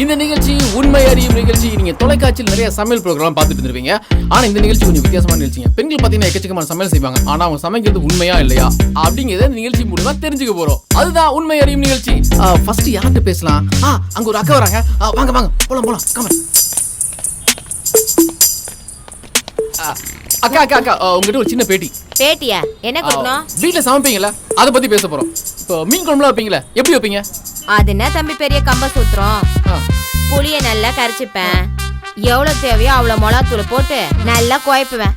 இந்த நிகழ்ச்சி உண்மை அறியும் நிகழ்ச்சி. நீங்க தொலைக்காட்சியில் நிறைய சமையல் ப்ரோக்ராம் பார்த்துட்டு இருப்பீங்க. ஆனா இந்த நிகழ்ச்சி கொஞ்சம் வித்தியாசமான நிகழ்ச்சிங்க. பெண்கள் பாத்தீங்கன்னா எக்கச்சக்கமான சமையல் செய்வாங்க. ஆனா அவங்க சமைக்கிறது உண்மையா இல்லையா அப்படிங்கறத இந்த நிகழ்ச்சி மூலமா தெரிஞ்சுக்க போறோம். அதுதான் உண்மை அறியும் நிகழ்ச்சி. ஃபர்ஸ்ட் யார்கிட்ட பேசலாம்? அங்க ஒரு அக்கா வராங்க. வாங்க வாங்க போலாம் கமல். அக்கா அக்கா அக்கா உங்ககிட்ட ஒரு சின்ன பேட்டியா? என்ன கொடுக்கணும்? வீட்டுல சமைப்பீங்களா, அதை பத்தி பேச போறோம். இப்போ மீன் குழம்புலாம் வைப்பீங்களா, எப்படி வைப்பீங்க? அது என்ன தம்பி பெரிய கம்ப சூத்திரம். புளிய நல்லா கரைச்சிப்பேன். எவ்வளவு தேவையோ அவ்வளவு மிளகாத்தூள் போட்டு நல்லா குழப்புவேன்.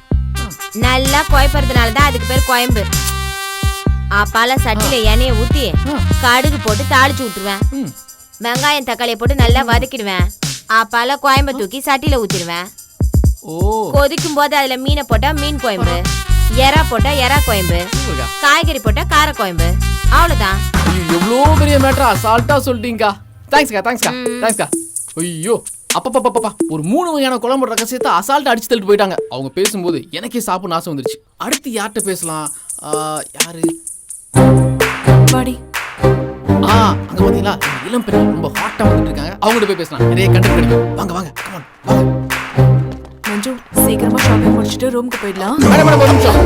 நல்லா குழப்பறதுனால தான் அதுக்கு பேர் குழம்பு. அப்பால சட்டில எண்ணெயை ஊத்தி கடுகு போட்டு தாளிச்சு விட்டுருவேன். வெங்காயம் தக்காளியை போட்டு நல்லா வதக்கிடுவேன். அப்பால குழம்பு தூக்கி சட்டில ஊத்திடுவேன். கொதிக்கும் போது அதுல மீனை போட்டா மீன் குழம்பு, எறா போட்டா எறா குழம்பு, காய்கறி போட்டா கார குழம்பு. அவ்வளவுதான். எவ்வளோ பெரிய மேட்டரா அசால்ட்டா சொல்லிட்டீங்கக்கா. தேங்க்ஸ்க்கா. ஐயோ அப்பப்பா, ஒரு 3 வகையான குழம்பு ரகசியத்தை அசால்ட்டா அடிச்சு தள்ளிட்டு போயிட்டாங்க. அவங்க பேசும்போது எனக்கே சாப்பிட ஆசை வந்துருச்சு. அடுத்து யார்கிட்ட பேசலாம்? யாரு? வாடி. அங்க பாத்தீங்களா, இளம் பெண்கள் ரொம்ப ஹாட்டா வந்துட்டு இருக்காங்க. அவங்ககிட்ட போய் பேசலாம், நிறைய கண்டென்ட் கிடைக்கும். வாங்க கமான் வாங்க. மஞ்சு, சீக்கிரமா ஷாப்பிங் முடிச்சிட்டு ரூமுக்கு போயிடலாம். மேடம் ஒரு நிமிஷம்.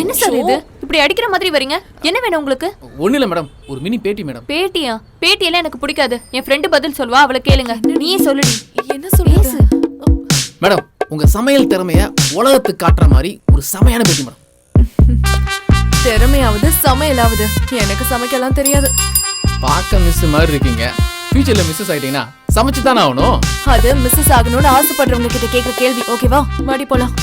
என்ன சார் இது, இப்படி அடிக்கிற மாதிரி வரீங்க? என்ன வேணும் உங்களுக்கு? ஒண்ணு இல்ல மேடம், ஒரு மினி பேட்டி மேடம். பேட்டியா? பேட்டியெல்லாம் எனக்கு பிடிக்காது. என் ஃப்ரெண்டு பதில் சொல்வா, அவளை கேளுங்க. நீயே சொல்லுடி. என்ன சொல்லுங்க மேடம்? உங்க சமையல் திறமைய உலகத்துக்கு காட்டுற மாதிரி ஒரு செமையான பேட்டி மேடம். திறமையாவது சமையலாவது எனக்கு சமைக்கலாம் தெரியாது. பார்க்க மிஸ் மாதிரி இருக்கீங்க. ஃபியூச்சர்ல மிஸ்ஸஸ் ஆயிட்டீங்கன்னா சமைச்சு தானே ஆகணும். அது மிஸ்ஸஸ் ஆகணும்னு ஆசைப்படுறவங்க கிட்ட கேட்க கேள்வி. ஓகேவா? மாடி போலாம்.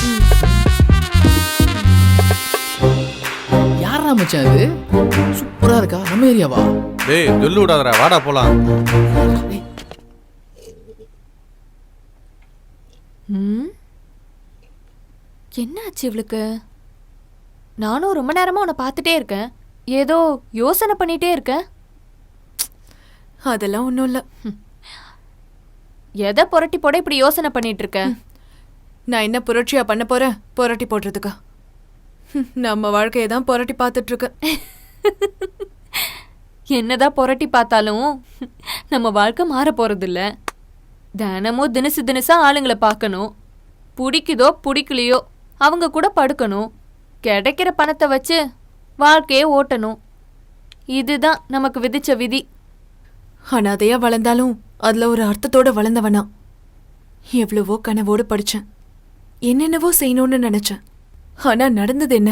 யாரா மச்சான் இது? சூப்பரா இருக்கா. நம்ம ஏரியாவா? டேய் சொல்லு விடாதடா, வாடா போலாம். என்னாச்சு இவளுக்கு? நானும் ரொம்ப நேரமா உன்னை பார்த்துட்டே இருக்கேன். ஏதோ யோசனை பண்ணிட்டே இருக்கேன். அதெல்லாம் ஒன்றும் இல்லை. எதை புரட்டி போட இப்படி யோசனை பண்ணிட்டு இருக்க? நான் என்ன புரட்சியா பண்ண போறேன் புரட்டி போடுறதுக்கா? நம்ம வாழ்க்கையை தான் புரட்டி பார்த்துட்டு இருக்க. என்னதான் புரட்டி பார்த்தாலும் நம்ம வாழ்க்கை மாற போறது இல்ல. தினமும் தினசா ஆளுங்களை பார்க்கணும். பிடிக்குதோ பிடிக்கலையோ அவங்க கூட படுக்கணும். கிடைக்கிற பணத்தை வச்சு வாழ்க்கையை ஓட்டணும். இதுதான் நமக்கு விதிச்ச விதி. அனாதையா வளர்ந்தாலும் அதுல ஒரு அர்த்தத்தோட வளர்ந்தவனா. எவ்வளவோ கனவோடு படிச்சேன், என்னென்னவோ செய்யணும்னு நினைச்சேன். ஆனா நடந்தது என்ன?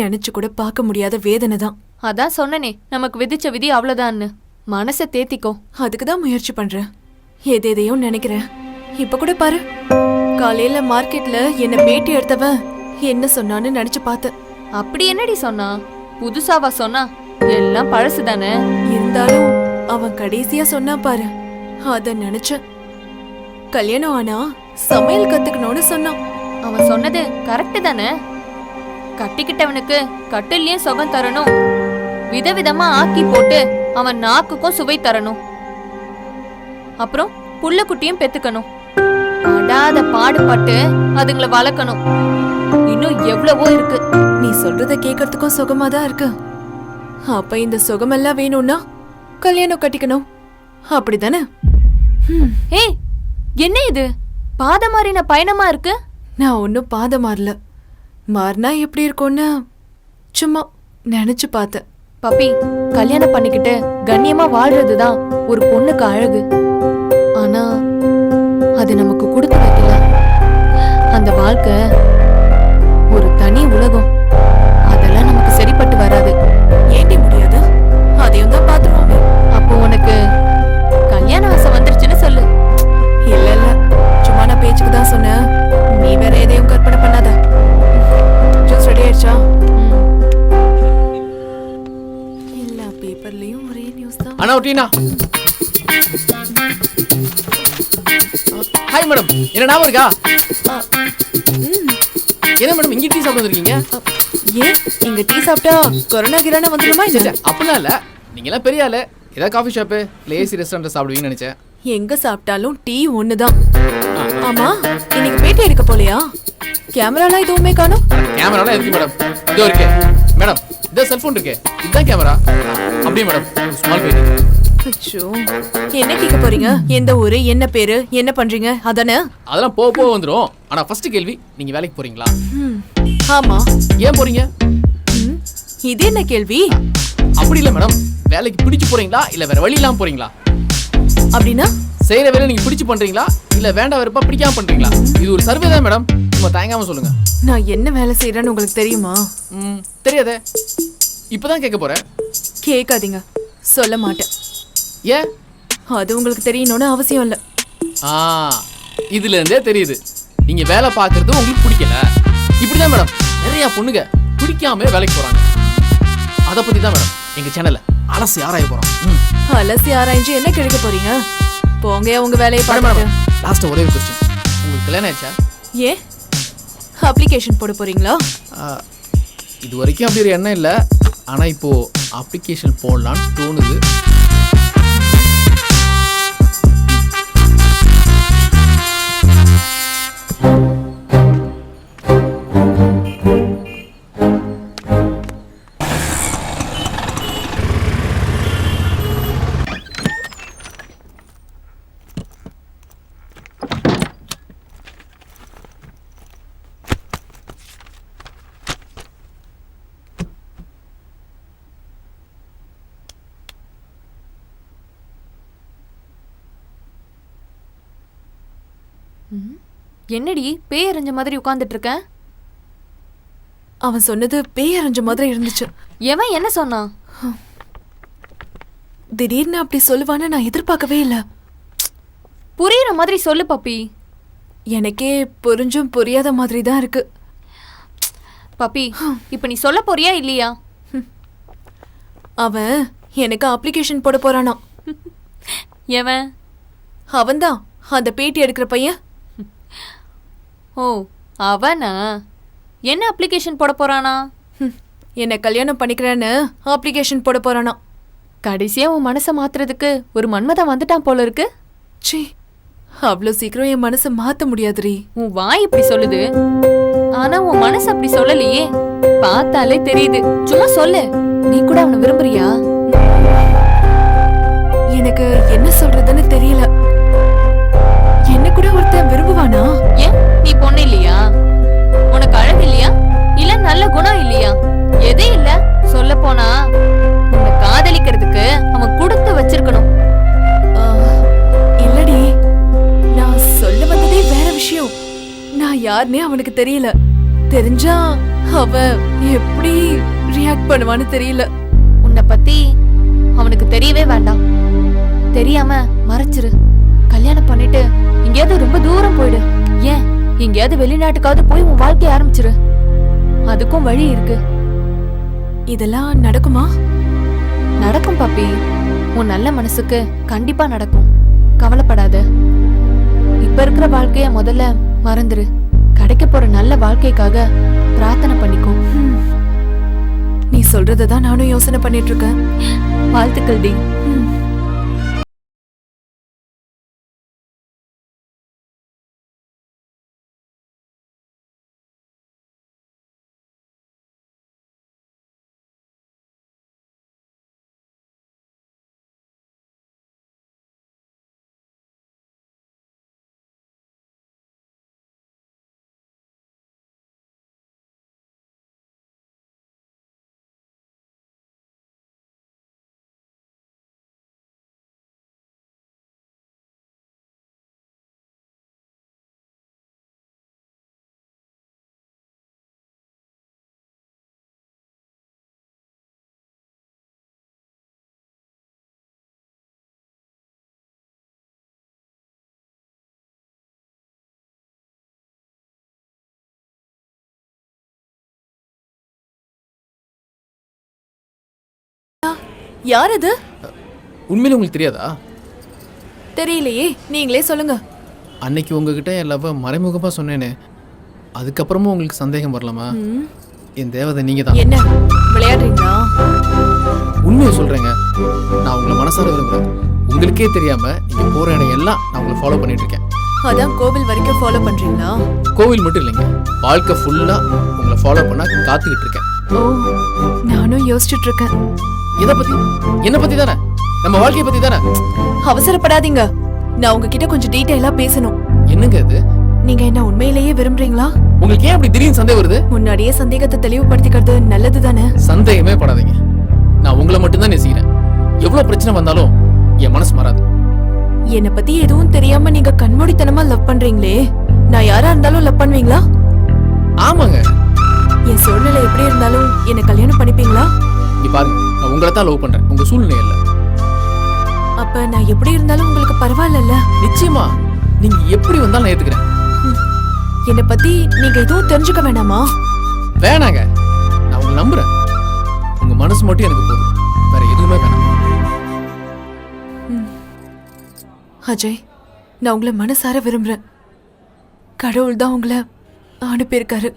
நினைச்சு கூட பார்க்க முடியாத வேதனை தான். அதான் சொன்னனே, நமக்கு விதிச்ச விதி அவ்வளவுதான்னு. மனசை தேத்திக்கோ. அதுக்குதான் முயற்சி பண்றேன். எதையும் நினைக்கிறேன். இப்ப கூட பாரு, காலையில மார்க்கெட்ல என்ன பேட்டி எடுத்தவன் என்ன சொன்னான்னு நினைச்சு பார்த்தேன். அப்படி என்னடி சொன்னா? புதுசாவா சொன்னா? எல்லாம் பழசுதானே. இருந்தாலும் அவன் கடைசியா சொன்னா பாரு, அத நினைச்சேன். கல்யாணம் ஆனா சமையல் கத்துக்கணும்னு சொன்னான். அவன் சொன்னது கரெக்ட் தானே. கட்டிக்கிட்டவனுக்கு கட்டிலையும் சுகம் தரணும், விதவிதமா ஆக்கி போட்டு அவன் நாக்குக்கும் சுவை தரணும். அப்புறம் புள்ள குட்டியும் பெத்துக்கணும். அடாத பாடுபட்டு அதுங்களை வளர்க்கணும். இன்னும் எவ்வளவோ இருக்கு. நீ சொல்றத கேட்கறதுக்கும் சுகமாதான் இருக்கு. அப்ப இந்த சுகமெல்லாம் வேணும்னா கல்யாணம் கட்டிக்கணும், அப்படிதானே? ஏய், என்ன இது பாத மாறின பயணமா இருக்கு? நான் ஒன்னும் பாத மாறல. மாறினா எப்படி இருக்கும்னு சும்மா நினைச்சு பார்த்தேன். பப்பி, கல்யாணம் பண்ணிக்கிட்டு கண்ணியமா வாழ்றதுதான் ஒரு பொண்ணுக்கு அழகு. ஆனா அது நமக்கு கொடுத்து வைக்கல. அந்த வாழ்க்கை ஒரு தனி உலகம். அதெல்லாம் நமக்கு சரிப்பட்டு வராது. ஏண்டி முடியாது? அதையும் தான் பாத்துருவாங்க. அப்போ உனக்கு கல்யாண ஆசை வந்துருச்சுன்னு சொல்லு. இல்ல சும்மா நான் பேச்சுக்கு தான் சொன்னேன். நீ வேற எதையும் கற்பனை பண்ணாத. ஜூஸ் ரெடி ஆயிடுச்சா? எல்லா பேப்பர்லயும் ஒரே நியூஸ் தான். அண்ணா டீனா. ஹாய் மேடம், என்ன ஞாபகம் இருக்கா? என்ன மேடம் இங்க டீ சாப்பிட்டு வந்திருக்கீங்க? ஏன் இங்க டீ சாப்பிட்டா கொரோனா கிரானா வந்துருமா? இல்ல அப்படிலாம் இல்ல, நீங்க எல்லாம் பெரிய ஆளு, ஏதாவது காஃபி ஷாப்பு இல்ல ஏசி ரெஸ்டாரண்ட் சாப்பிடுவீங்கன்னு நினைச்சேன். எங்க சாப்பிட்டாலும் டீ ஒண்ணுதான். ஆமா, இன்னைக்கு பேட்டி எடுக்க போலையா? கேமராலாம் எதுவுமே காணோம். கேமராலாம் இருக்கு மேடம், இதோ இருக்கு மேடம். இந்த செல்போன் இருக்கு, இதுதான் கேமரா. அப்படியே மேடம், ஸ்மால் பேட்டி. அச்சோ, என்ன கேட்க போறீங்க? எந்த ஊரு, என்ன பேரு, என்ன பண்றீங்க அதானே? அதெல்லாம் போக வந்துடும். ஆனா ஃபர்ஸ்ட் கேள்வி, நீங்க வேலைக்கு போறீங்களா? ஆமா. ஏன் போறீங்க? ம், இது என்ன கேள்வி? அப்படி இல்ல மேடம், வேலைக்கு பிடிச்சு போறீங்களா இல்ல வேற வழி இல்லாம போறீங்களா? அப்படின்னா செய்யற வேலை நீங்க பிடிச்சு பண்றீங்களா இல்ல வேண்டாம் வெறுப்பா பிடிக்காம பண்றீங்களா? இது ஒரு சர்வே தான் மேடம், சும்மா தயங்காம சொல்லுங்க. நான் என்ன வேலை செய்யறேன்னு உங்களுக்கு தெரியுமா? தெரியாதே, இப்பதான் கேட்க போறேன். கேட்காதீங்க, சொல்ல மாட்டேன். ஏன்? அது உங்களுக்கு தெரியணும்னு அவசியம் இல்ல. இதுல இருந்தே தெரியுது நீங்க வேலை பார்க்கறது உங்களுக்கு பிடிக்கல. இப்படிதான் மேடம் நிறைய பொண்ணுங்க பிடிக்காம வேலைக்கு போறாங்க. அத பத்தி தான் மேடம் எங்க சேனல்ல அலசி ஆராய போறோம். அலசி ஆராய்ஞ்சு என்ன கிடைக்க போறீங்க? போங்க உங்க வேலையை பாருங்க. லாஸ்ட் ஒரே ஒரு கொஸ்டின், உங்களுக்கு கல்யாணம் ஆயிடுச்சா? ஏன் அப்ளிகேஷன் போட போறீங்களா? இது வரைக்கும் அப்படி ஒரு எண்ணம் இல்லை, ஆனா இப்போ அப்ளிகேஷன் போடலான்னு தோணுது. என்னடி பேய் அறிஞ்ச மாதிரி உட்கார்ந்துட்டு இருக்க? அவன் சொன்னது பேய் அரைஞ்ச மாதிரி இருந்துச்சு. எவன் என்ன சொன்னான்? திடீர்னு அப்படி சொல்லுவான்னு நான் எதிர்பார்க்கவே இல்லை. புரியுற மாதிரி சொல்லு பப்பி. எனக்கே புரிஞ்சும் புரியாத மாதிரி தான் இருக்கு. பப்பி, இப்ப நீ சொல்ல போறியா இல்லையா? அவன் எனக்கு அப்ளிகேஷன் போட போறானா. எவன்? அவன்தான் அந்த பேட்டி எடுக்கிற பையன். ஓ, அவனா? என்ன அப்ளிகேஷன் போட போறானா? என்னை கல்யாணம் பண்ணிக்கிறேன்னு அப்ளிகேஷன் போட போறானா. கடைசியா உன் மனசை மாத்துறதுக்கு ஒரு மன்மதன் வந்துட்டான் போல இருக்கு. சீ, அவ்வளோ சீக்கிரம் என் மனசை மாத்த முடியாதுரி. உன் வாய் இப்படி சொல்லுது, ஆனா உன் மனசு அப்படி சொல்லலையே. பார்த்தாலே தெரியுது. சும்மா சொல்லு, நீ கூட அவனை விரும்புறியா? எனக்கு என்ன சொல்றதுன்னு தெரியல. என்ன கூட ஒருத்தன் விரும்புவானா? ஏன், நீ பொண்ணு இல்லையா? உனக்கு அழகு இல்லையா? இல்ல நல்ல குணம் இல்லையா? எதே இல்ல. சொல்ல போனா உன்னை காதலிக்கிறதுக்கு அவன் கொடுத்து வச்சிருக்கணும். இல்லடி, நான் சொல்ல வந்ததே வேற விஷயம். நான் யாருன்னே அவனுக்கு தெரியல. தெரிஞ்சா அவன் எப்படி ரியாக்ட் பண்ணுவான்னு தெரியல. உன்னை பத்தி அவனுக்கு தெரியவே வேண்டாம். தெரியாம மறைச்சிரு. கல்யாணம் பண்ணிட்டு எங்கேயாவது ரொம்ப தூரம் போயிடு. ஏன், எங்கேயாவது வெளிநாட்டுக்காவது போய் உன் வாழ்க்கைய ஆரம்பிச்சிரு. அதுக்கும் வழி இருக்கு. இதெல்லாம் நடக்குமா? நடக்கும் பாப்பி. உன் நல்ல மனசுக்கு கண்டிப்பா நடக்கும். கவலைப்படாத. இப்ப இருக்கிற வாழ்க்கைய முதல்ல மறந்துரு. கிடைக்க போற நல்ல வாழ்க்கைக்காக பிரார்த்தனை பண்ணிக்கோ. நீ சொல்றதான் நானும் யோசனை பண்ணிட்டு இருக்கேன். வாழ்த்துக்கள் டி. யார் அது? உண்மையில உங்களுக்கு தெரியாதா? தெரியலையே, நீங்களே சொல்லுங்க. அன்னைக்கு உங்ககிட்ட என் லவ் மறைமுகமா சொன்னேனே, அதுக்கப்புறமும் உங்களுக்கு சந்தேகம் வரலாமா? என் தேவதை நீங்க தான். என்ன விளையாடுறீங்களா? உண்மையை சொல்றேங்க, நான் உங்களை மனசார விரும்புறேன். உங்களுக்கே தெரியாம நீங்க போற இடம் எல்லாம் நான் உங்களை ஃபாலோ பண்ணிட்டு இருக்கேன். அதான் கோவில் வரைக்கும் ஃபாலோ பண்றீங்களா? கோவில் மட்டும் இல்லைங்க, வாழ்க்கை ஃபுல்லா உங்களை ஃபாலோ பண்ண காத்துக்கிட்டு இருக்கேன். ஓ, நானும் யோசிச்சுட்டு இருக்கேன். இதை பத்தி என்ன பத்தி தானே? நம்ம வாழ்க்கைய பத்தி தானே. அவசரப்படாதீங்க, நான் உங்ககிட்ட கொஞ்சம் டீடைலா பேசணும். என்னங்க இது? நீங்க என்ன உண்மையிலேயே விரும்புறீங்களா? உங்களுக்கு ஏன் அப்படி திடீர்னு சந்தேகம் வருது? முன்னாடியே சந்தேகத்தை தெளிவுபடுத்திக்கிறது நல்லது தானே? சந்தேகமே படாதீங்க, நான் உங்களை மட்டும்தான் நேசிக்கிறேன். எவ்வளவு பிரச்சனை வந்தாலும் என் மனசு மாறாது. என்ன பத்தி எதுவும் தெரியாம நீங்க கண்மூடித்தனமா லவ் பண்றீங்களே, நான் யாரா இருந்தாலும் லவ் பண்ணுவீங்களா? ஆமாங்க. என் சூழ்நிலை எப்படி இருந்தாலும் என்ன கல்யாணம் பண்ணிப்பீங்களா? நீ பாருங்க, நான் உங்களை தான் லவ் பண்றேன், உங்க சூழ்நிலை இல்ல. அப்ப நான் எப்படி இருந்தாலும் உங்களுக்கு பரவாயில்ல? நிச்சயமா, நீங்க எப்படி வந்தாலும் நான் ஏத்துக்கிறேன். என்ன பத்தி நீங்க எதுவும் தெரிஞ்சுக்க வேணாமா? வேணாங்க, நான் உங்களை நம்புறேன். உங்க மனசு மட்டும் எனக்கு போதும், வேற எதுவுமே வேணாம். அஜய், நான் உங்களை மனசார விரும்புறேன். கடவுள் தான் உங்களை அனுப்பியிருக்காரு.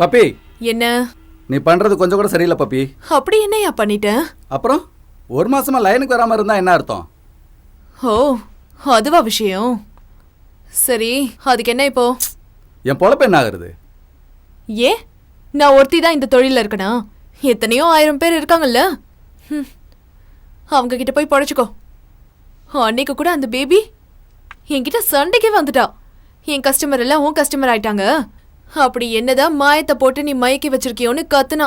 பப்பி, என்ன நீ பண்றது கொஞ்சம் கூட சரியில்லை பப்பி. அப்படி என்னையா பண்ணிட்டேன்? அப்புறம் ஒரு மாசமா லைனுக்கு வராம இருந்தா என்ன அர்த்தம்? ஓ, அதுவா விஷயம்? சரி, அதுக்கு என்ன இப்போ? என் பொழப்பு என்ன ஆகுறது? ஏன் நான் ஒருத்தி தான் இந்த தொழில இருக்கனா? எத்தனையோ 1000 பேர் இருக்காங்கல்ல. அவங்க கிட்ட போய் பொழைச்சுக்கோ. அன்னைக்கு கூட அந்த பேபி என்கிட்ட சண்டைக்கு வந்துட்டா. என் கஸ்டமர் எல்லாம் உன் கஸ்டமர் ஆயிட்டாங்க, அப்படி என்னதான் மாயத்தை போட்டு நீ மயக்கி வச்சிருக்கியோன்னு கத்துனா.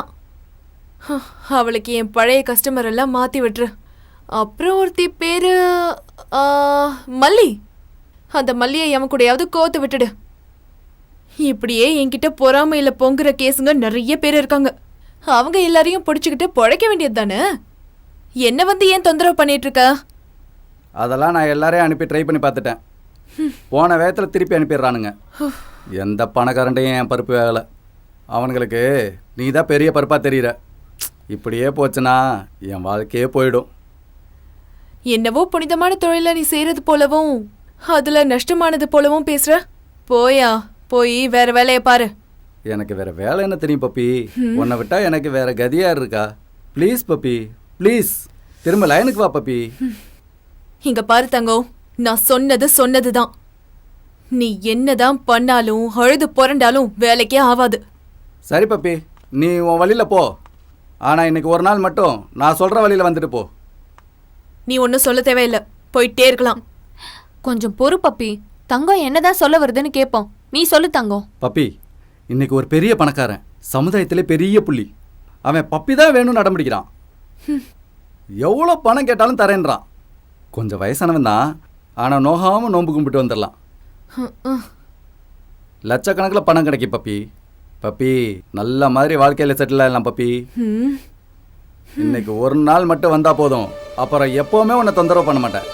அவளுக்கு என் பழைய கஸ்டமர் எல்லாம் மாத்தி விட்டுரு. அப்புறம் ஒருத்தி பேரு மல்லி. அந்த மல்லியை எவன் கூடயாவது கோத்து விட்டுடு. இப்படியே என்கிட்ட பொறாமையில பொங்குற கேஸுங்க நிறைய பேர் இருக்காங்க. அவங்க எல்லாரையும் பிடிச்சுக்கிட்டு பொழைக்க வேண்டியது தானே. என்ன வந்து ஏன் தொந்தரவு பண்ணிட்டு இருக்க? அதெல்லாம் நான் எல்லாரையும் அனுப்பி ட்ரை பண்ணி பார்த்துட்டேன். போன வேகத்தில் திருப்பி அனுப்பிடுறானுங்க. எந்த பணக்காரண்டையும் என் பருப்பு வேகலை. அவனுங்களுக்கு நீ தான் பெரிய பருப்பாக தெரியுற. இப்படியே போச்சுன்னா என் வாழ்க்கையே போயிடும். என்னவோ புனிதமான தொழில நீ செய்யறது போலவும் அதுல நஷ்டமானது போலவும் பேசுற. போயா, போய் வேற வேலையை பாரு. எனக்கு வேற வேலை என்ன தெரியும் பப்பி? உன்னை விட்டா எனக்கு வேற கதியா இருக்கா? ப்ளீஸ் பப்பி, ப்ளீஸ் திரும்ப லைனுக்கு வா பப்பி. இங்க பாரு தங்கம், நான் சொன்னதுதான். நீ என்னதான் பண்ணாலும் அழுது புரண்டாலும் வேலைக்கே ஆவாது. சரி பப்பி, நீ உன் வழியில் போ. ஆனால் இன்னைக்கு ஒரு நாள் மட்டும் நான் சொல்கிற வழியில் வந்துட்டு போ. நீ ஒன்றும் சொல்ல தேவையில்லை, போயிட்டே இருக்கலாம். கொஞ்சம் பொறு பப்பி, தங்கம் என்னதான் சொல்ல வருதுன்னு கேட்போம். நீ சொல்லு தங்கம். பப்பி, இன்னைக்கு ஒரு பெரிய பணக்காரன், சமுதாயத்திலே பெரிய புள்ளி, அவன் பப்பி தான் வேணும்னு அடம்பிடிக்கிறான். எவ்வளோ பணம் கேட்டாலும் தரேன்றான். கொஞ்சம் வயசானவன் தான், ஆனால் நோகாமல் நோன்பு கும்பிட்டு வந்துடலாம். லட்சக்கணக்கில் பணம் கிடைக்கும் பப்பி. பப்பி, நல்ல மாதிரி வாழ்க்கையில் செட்டில் ஆகலாம் பப்பி. இன்னைக்கு ஒரு நாள் மட்டும் வந்தா போதும், அப்புறம் எப்பவுமே உன்னை தொந்தரவு பண்ண மாட்டேன்.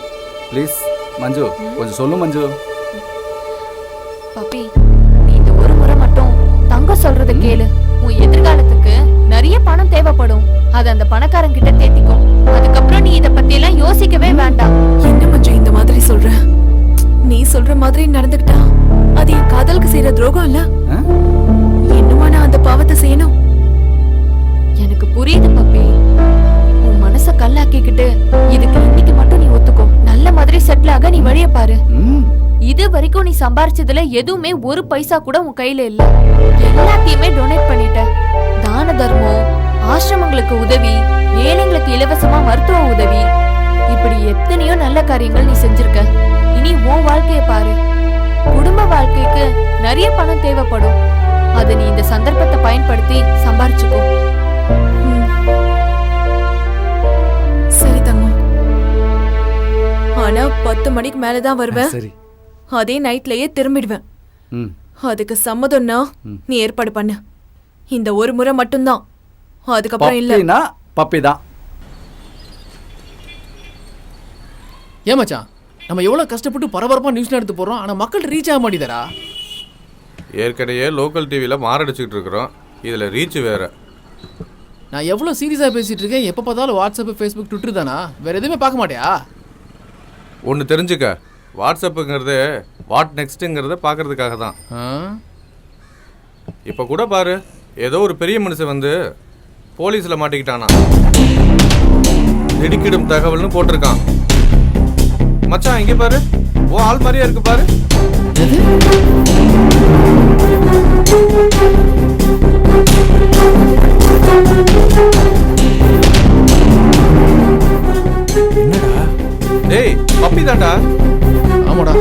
ப்ளீஸ் மஞ்சு, கொஞ்சம் சொல்லு மஞ்சு. பப்பி, நீ இந்த ஒரு முறை மட்டும் தங்கம் சொல்றத கேளு. உன் எதிர்காலத்துக்கு நிறைய பணம் தேவைப்படும். அது அந்த பணக்காரன் கிட்ட தேத்திக்கும். அதுக்கப்புறம் நீ இத பத்தி எல்லாம் யோசிக்கவே வேண்டாம். என்ன மஞ்சு இந்த மாதிரி சொல்ற? நீ சொல்ற மாதிரி நடந்துக்கிட்டா அது என் காதலுக்கு செய்யற துரோகம் இல்ல? என்னமா நான் அந்த பாவத்தை செய்யணும்? எனக்கு புரியுது பப்பி. உன் மனச கல்லாக்கிக்கிட்டு இதுக்கு இன்னைக்கு மட்டும் நீ ஒத்துக்கோ. நல்ல மாதிரி செட்டில் ஆக நீ வழிய பாரு. இது வரைக்கும் நீ சம்பாரிச்சதுல எதுவுமே ஒரு பைசா கூட உன் கையில இல்ல. எல்லாத்தையுமே டொனேட் பண்ணிட்ட. தான தர்மம், ஆசிரமங்களுக்கு உதவி, ஏழைங்களுக்கு இலவசமா மருத்துவ உதவி, இப்படி எத்தனையோ நல்ல காரியங்கள் நீ செஞ்சிருக்க. இனி உன் வாழ்க்கைய பாரு. குடும்ப வாழ்க்கைக்கு நிறைய பணம் தேவைப்படும். அதை நீ இந்த சந்தர்ப்பத்தை பயன்படுத்தி சம்பாரிச்சுக்கோ. சரி தங்கம், ஆனா 10 மணிக்கு மேலதான் வருவேன். சரி. அதே நைட்லயே திரும்பிடுவேன். ம் அதுக்கு சம்மதம்னா நீ ஏற்பாடு பண்ணு. இந்த ஒரு முறை மட்டும்தான், அதுக்கப்புறம் இல்ல. பப்பினா பப்பி தான். ஏன் மச்சான், நம்ம எவ்வளவு கஷ்டப்பட்டு பரபரப்பா நியூஸ்ல எடுத்து போறோம், ஆனா மக்கள் ரீச் ஆக மாட்டேதரா? ஏற்கனவே லோக்கல் டிவியில் மாரடிச்சுக்கிட்டு இருக்கிறோம், இதில் ரீச் வேறு. நான் எவ்வளவு சீரியஸா பேசிட்டு இருக்கேன், எப்ப பார்த்தாலும் வாட்ஸ்அப், ஃபேஸ்புக், ட்விட்டர் தானா? வேற எதுவுமே பார்க்க மாட்டியா? ஒன்று தெரிஞ்சுக்க, வாட்ஸ்அப்புங்கிறது வாட் நெக்ஸ்ட்டுங்கிறத பார்க்கறதுக்காக தான். இப்போ கூட பாரு, ஏதோ ஒரு பெரிய மனுஷன் வந்து போலீஸில் மாட்டிக்கிட்டானா, திடுக்கிடும் தகவல்னு போட்டிருக்கான். மச்சான் இங்கே பாரு, ஓ ஆள் மாதிரியா இருக்கு பாரு. என்னடா? டேய் பப்பி தான்டா. ஆமாடா.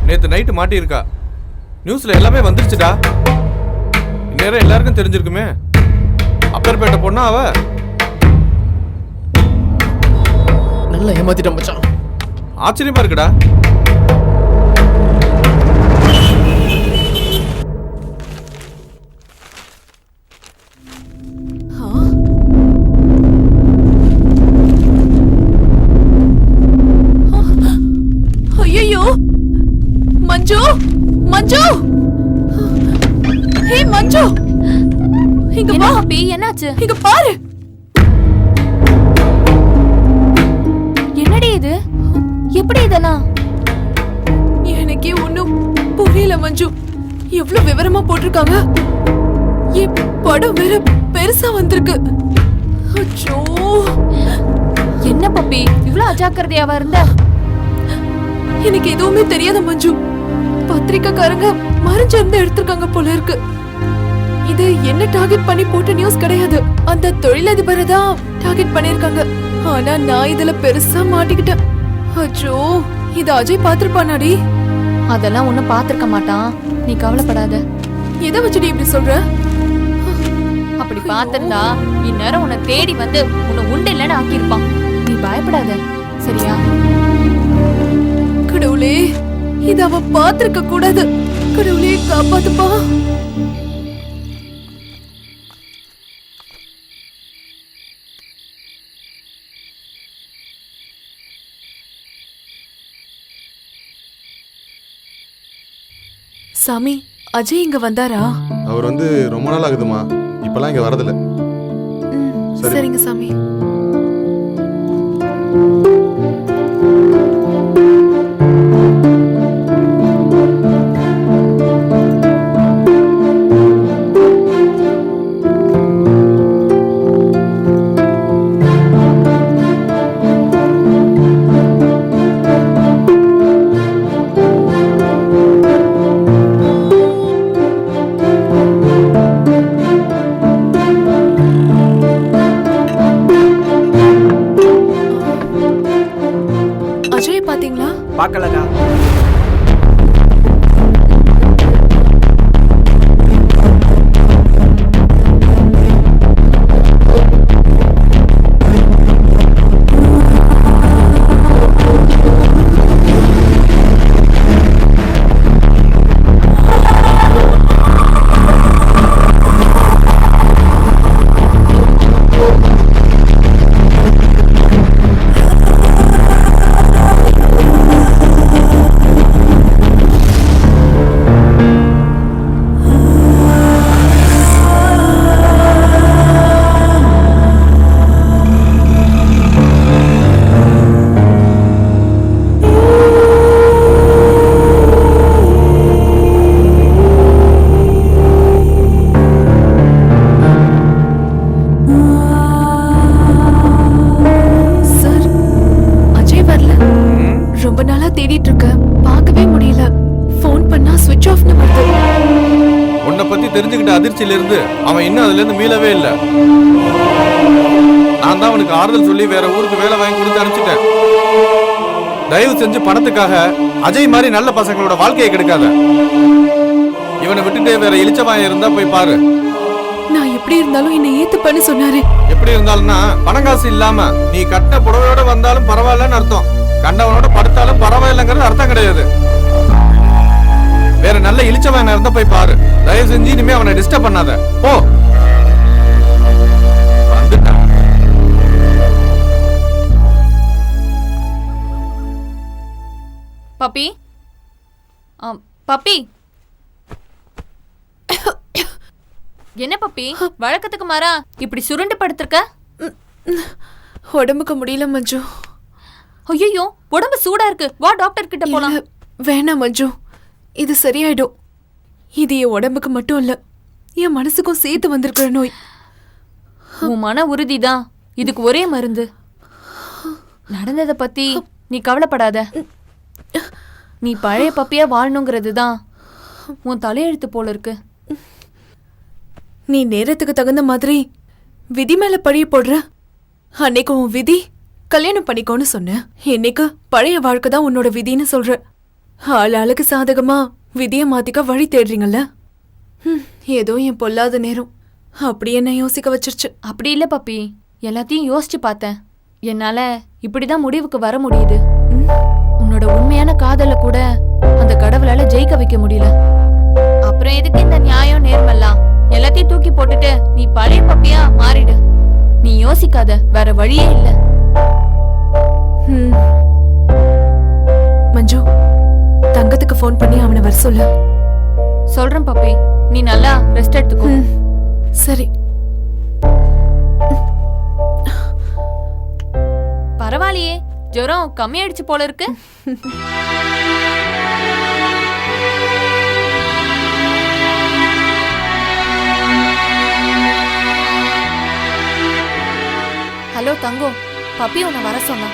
நேற்று நைட்டு மாட்டியிருக்கா, நியூஸில் எல்லாமே வந்துருச்சுடா. இந்நேரம் எல்லாருக்கும் தெரிஞ்சிருக்குமே. அப்பேற்பேட்டை பொண்ணா அவ. நல்லா ஏமாத்திட்டேன் மச்சான். ஆச்சரியமா இருக்குடா. ஐயோ மஞ்சு, மஞ்சு, ஹே மஞ்சு, இங்க வா. பப்பி என்னாச்சு? இங்க பாரு. என்னடி இது? எப்படி இதெல்லாம்? எனக்கே ஒண்ணும் புரியல மஞ்சு. எவ்வளவு விவரமா போட்டிருக்காங்க. என் படம் வேற பெருசா வந்திருக்கு. அச்சோ, என்ன பப்பி இவ்ளோ அஜாக்கிரதையாவா இருந்த? எனக்கு எதுவுமே தெரியாத மஞ்சு. பத்திரிக்கைக்காரங்க மறைஞ்சிருந்து எடுத்திருக்காங்க போல இருக்கு. இது என்ன டார்கெட் பண்ணி போட்ட நியூஸ் கிடையாது. அந்த தொழிலதிபரை தான் டார்கெட் பண்ணிருக்காங்க. ஆனா நான் இதுல பெருசா மாட்டிக்கிட்டேன். அச்சோ, இது அஜய் பாத்திருப்பானாடி? அதெல்லாம் ஒண்ணும் பாத்திருக்க மாட்டான், நீ கவலைப்படாத. எதை வச்சுடி இப்படி சொல்ற? அப்படி பாத்திருந்தா இந்நேரம் உன்னை தேடி வந்து உன்னை உண்டு இல்லைன்னு ஆக்கியிருப்பான். நீ பயப்படாத, சரியா? கடவுளே, இத அவ பாத்திருக்க கூடாது. கடவுளே காப்பாத்துப்பா. சாமி, அஜய் இங்க வந்தாரா? அவர் வந்து ரொம்ப நாள் ஆகுதுமா, இப்பெல்லாம் இங்க வரதில்ல. சரி. சரிங்க சாமி. அஜய் பாத்தீங்களா? பார்க்கலக்கா. தேடிட்டு இருக்க, பார்க்கவே முடியல. ஃபோன் பண்ணா ஸ்விட்ச் ஆஃப்னு வருது. உன்னை பத்தி தெரிஞ்சுக்கிட்ட அதிர்ச்சியில இருந்து அவன் இன்னும் அதுல இருந்து மீளவே இல்லை. நான் தான் அவனுக்கு ஆறுதல் சொல்லி வேற ஊருக்கு வேலை வாங்கி கொடுத்து அனுப்பிச்சிட்டேன். தயவு செஞ்சு பணத்துக்காக அஜய் மாதிரி நல்ல பசங்களோட வாழ்க்கையை கெடுக்காத. இவனை விட்டுட்டு வேற இளிச்சவாயம் இருந்தா போய் பாரு. நான் எப்படி இருந்தாலும் என்னை ஏத்துப்பன்னு சொன்னாரு. எப்படி இருந்தாலும்னா பணம் காசு இல்லாம நீ கட்ட புடவையோட வந்தாலும் பரவாயில்லன்னு அர்த்தம். கண்டவனோட படுத்தாலும் பரவாயில்லைங்கிறது அர்த்தம் கிடையாது. வேற நல்ல இழிச்சவன் இருந்தா போய் பாரு. தயவு செஞ்சு இனிமே அவனை டிஸ்டர்ப் பண்ணாத. போ. வந்துட்டான். பப்பி பப்பி என்ன பப்பி வழக்கத்துக்கு மாறா இப்படி சுருண்டு படுத்திருக்க? உடம்புக்கு முடியல மஞ்சு. ஐயோ உடம்பு சூடா இருக்கு, வா டாக்டர் கிட்ட போலாம். இல்ல, வேணாம் மஞ்சு, இது சரியாயிடும். இது என் உடம்புக்கு மட்டும் இல்ல, என் மனசுக்கும் சேர்த்து வந்திருக்கிற நோய். உன் மன உறுதிதான் இதுக்கு ஒரே மருந்து. நடந்ததை பத்தி நீ கவலைப்படாத. நீ பழைய பப்பியா வாழணுங்கிறது தான் உன் தலையெழுத்து போல இருக்கு. நீ நேரத்துக்கு தகுந்த மாதிரி விதி மேல பழிய போடுற. அன்னைக்கு உன் விதி கல்யாணம் பண்ணிக்கோன்னு சொன்ன, இன்னைக்கு பழைய வாழ்க்கை தான் உன்னோட விதின்னு சொல்ற. ஆளுக்கு சாதகமா விதிய மாத்திக்க வழி தேடுறீங்கல்ல. ஏதோ என் பொல்லாத நேரம் அப்படி என்ன யோசிக்க வச்சிருச்சு. அப்படி இல்ல பப்பி, எல்லாத்தையும் யோசிச்சு பார்த்தேன். என்னால இப்படிதான் முடிவுக்கு வர முடியுது. உன்னோட உண்மையான காதல கூட அந்த கடவுளால ஜெயிக்க வைக்க முடியல. அப்புறம் எதுக்கு இந்த நியாயம் நேர்மல்லாம்? எல்லாத்தையும் தூக்கி போட்டுட்டு நீ பழைய பப்பியா மாறிடு. நீ யோசிக்காத, வேற வழியே இல்ல. மஞ்சு, தங்கத்துக்கு ஃபோன் பண்ணி அவனை வர சொல்லு. சொல்றேன் பப்பி, நீ நல்லா ரெஸ்ட் எடுத்துக்கோ. சரி. பரவாயில்லையே, ஜுரம் கம்மியாயிடுச்சு போல இருக்கு. ஹலோ தங்கம், பப்பி உன்னை வர சொன்னா.